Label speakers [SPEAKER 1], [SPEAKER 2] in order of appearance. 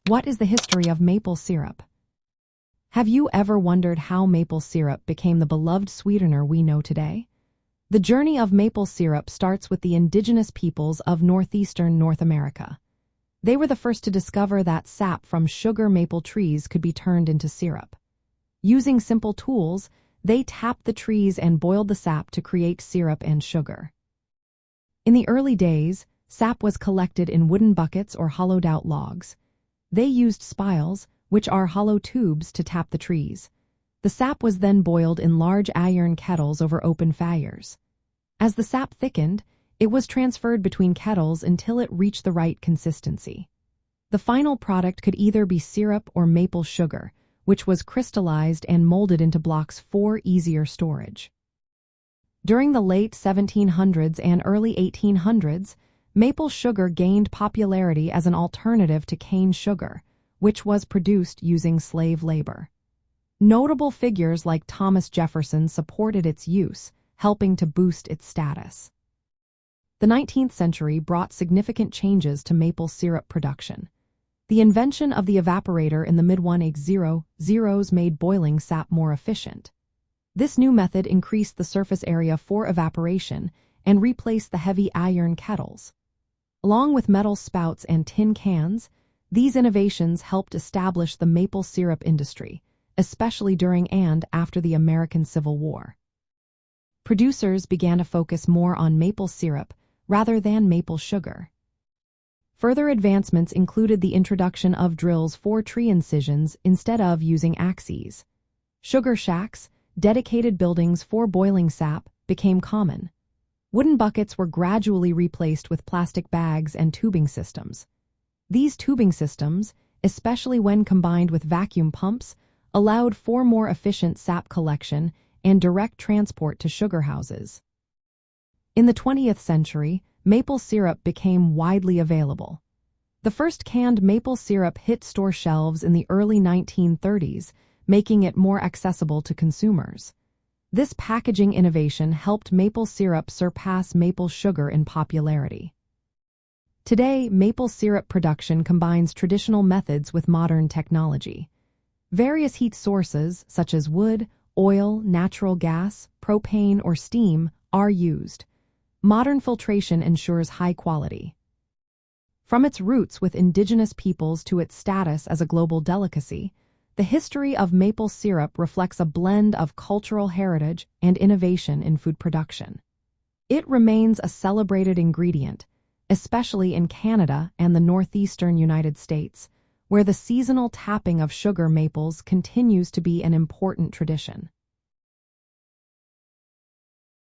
[SPEAKER 1] What is the history of maple syrup? Have you ever wondered how maple syrup became the beloved sweetener we know today? The journey of maple syrup starts with the indigenous peoples of Northeastern North America. They were the first to discover that sap from sugar maple trees could be turned into syrup. Using simple tools, they tapped the trees and boiled the sap to create syrup and sugar. In the early days, sap was collected in wooden buckets or hollowed-out logs. They used spiles, which are hollow tubes, to tap the trees. The sap was then boiled in large iron kettles over open fires. As the sap thickened, it was transferred between kettles until it reached the right consistency. The final product could either be syrup or maple sugar, which was crystallized and molded into blocks for easier storage. During the late 1700s and early 1800s, maple sugar gained popularity as an alternative to cane sugar, which was produced using slave labor. Notable figures like Thomas Jefferson supported its use, helping to boost its status. The 19th century brought significant changes to maple syrup production. The invention of the evaporator in the mid-1800s made boiling sap more efficient. This new method increased the surface area for evaporation and replaced the heavy iron kettles. Along with metal spouts and tin cans, these innovations helped establish the maple syrup industry, especially during and after the American Civil War. Producers began to focus more on maple syrup rather than maple sugar. Further advancements included the introduction of drills for tree incisions instead of using axes. Sugar shacks, dedicated buildings for boiling sap, became common. Wooden buckets were gradually replaced with plastic bags and tubing systems. These tubing systems, especially when combined with vacuum pumps, allowed for more efficient sap collection and direct transport to sugar houses. In the 20th century, maple syrup became widely available. The first canned maple syrup hit store shelves in the early 1930s, making it more accessible to consumers. This packaging innovation helped maple syrup surpass maple sugar in popularity. Today, maple syrup production combines traditional methods with modern technology. Various heat sources, such as wood, oil, natural gas, propane, or steam, are used. Modern filtration ensures high quality. From its roots with indigenous peoples to its status as a global delicacy, the history of maple syrup reflects a blend of cultural heritage and innovation in food production. It remains a celebrated ingredient, especially in Canada and the northeastern United States, where the seasonal tapping of sugar maples continues to be an important tradition.